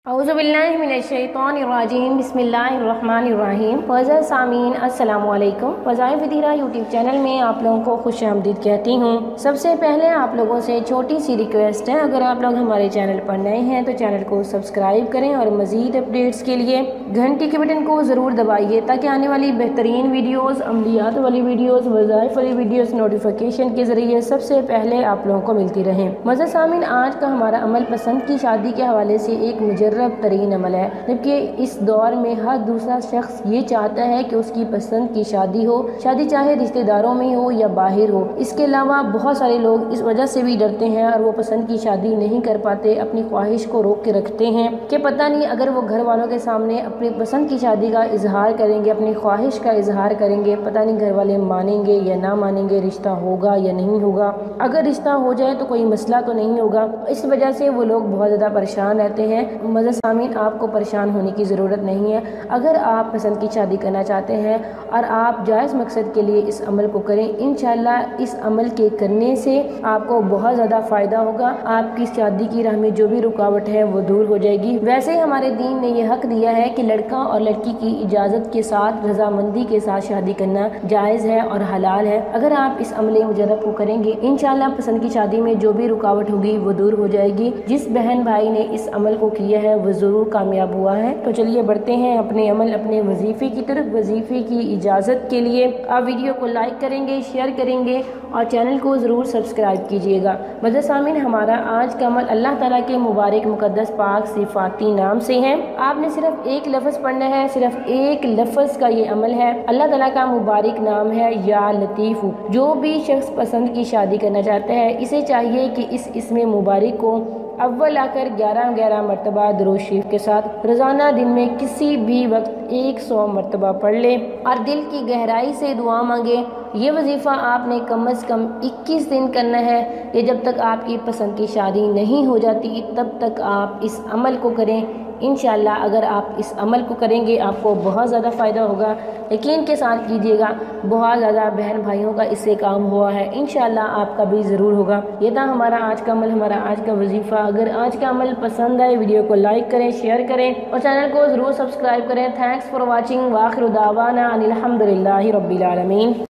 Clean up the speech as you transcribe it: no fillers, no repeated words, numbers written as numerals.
औज़ुबिल्लाहिमिनश्शैतानिर्रजीम बिस्मिल्लाहिर्रहमानिर्रहीम। फ़ज़ल सामीन अस्सलामु अलैकुम। फ़ज़ाइल फ़िदीरा यूट्यूब चैनल में आप लोगों को खुशामदीद कहती हूँ। सबसे पहले आप लोगों से छोटी सी रिक्वेस्ट है, अगर आप लोग हमारे चैनल पर नए हैं तो चैनल को सब्सक्राइब करें और मज़ीद अपडेट्स के लिए घंटी के बटन को ज़रूर दबाइए ताकि आने वाली बेहतरीन वीडियोज़, अमलियात वाली वीडियोज़, वज़ाइफ वाली वीडियोज़ नोटिफिकेशन के ज़रिए सबसे पहले आप लोगों को मिलती रहें। फ़ज़ल सामीन, आज का हमारा अमल पसंद की शादी के हवाले से एक मुजर्रब तरीन अमल है, जबकि इस दौर में हर दूसरा शख्स ये चाहता है कि उसकी पसंद की शादी हो, शादी चाहे रिश्तेदारों में हो या बाहर हो। इसके अलावा बहुत सारे लोग इस वजह से भी डरते हैं और वो पसंद की शादी नहीं कर पाते, अपनी ख्वाहिश को रोक के रखते हैं कि पता नहीं अगर वो घर वालों के सामने अपनी पसंद की शादी का इजहार करेंगे, अपनी ख्वाहिश का इजहार करेंगे, पता नहीं घर वाले मानेंगे या ना मानेंगे, रिश्ता होगा या नहीं होगा, अगर रिश्ता हो जाए तो कोई मसला तो नहीं होगा। इस वजह से वो लोग बहुत ज़्यादा परेशान रहते हैं। मज़ा सामीन, आपको परेशान होने की ज़रूरत नहीं है। अगर आप पसंद की शादी करना चाहते हैं और आप जायज़ मकसद के लिए इस अमल को करें, इंशाअल्लाह इस अमल के करने से आपको बहुत ज़्यादा फ़ायदा होगा। आपकी शादी की राह में जो भी रुकावट है वो दूर हो जाएगी। वैसे ही हमारे दीन ने यह हक दिया है कि लड़का और लड़की की इजाज़त के साथ, रजामंदी के साथ शादी करना जायज़ है और हलाल है। अगर आप इस अमल मुजर्रब को करेंगे, इंशाअल्लाह पसंद की शादी में जो भी रुकावट होगी वो दूर हो जाएगी। जिस बहन भाई ने इस अमल को किया है वो ज़रूर कामयाब हुआ है। तो चलिए बढ़ते हैं अपने अमल, अपने वजीफ़े की तरफ। वजीफ़े की इजाज़त के लिए आप वीडियो को लाइक करेंगे, शेयर करेंगे और चैनल को ज़रूर सब्सक्राइब कीजिएगा। मज़ा सामीन, हमारा आज का अमल अल्लाह ताला के मुबारक मुक़द्दस पाक सिफ़ाती नाम से है। आपने सिर्फ एक लफ्ज़ पढ़ना है, सिर्फ एक लफ्ज़ का ये अमल है। अल्लाह ताला का मुबारक नाम है या लतीफ़। जो भी शख्स पसंद की शादी करना चाहता है, इसे चाहिए कि इस इसमें मुबारक को अव्वल आकर 11 मरतबा दुरूद शरीफ के साथ रोज़ाना दिन में किसी भी वक्त 100 मरतबा पढ़ ले और दिल की गहराई से दुआ मांगे। ये वजीफ़ा आपने कम से कम 21 दिन करना है। ये जब तक आपकी पसंद की शादी नहीं हो जाती तब तक आप इस अमल को करें। इंशाअल्लाह अगर आप इस अमल को करेंगे आपको बहुत ज़्यादा फ़ायदा होगा। यकीन के साथ कीजिएगा, बहुत ज़्यादा बहन भाइयों का इससे काम हुआ है। इंशाअल्लाह आपका भी ज़रूर होगा। ये था हमारा आज का अमल, हमारा आज का वजीफ़ा। अगर आज का अमल पसंद आए, वीडियो को लाइक करें, शेयर करें और चैनल को ज़रूर सब्सक्राइब करें। Thanks for watching. वाखिर दावाना अनिल हम्दुलिल्लाहि रब्बिल आलमीन।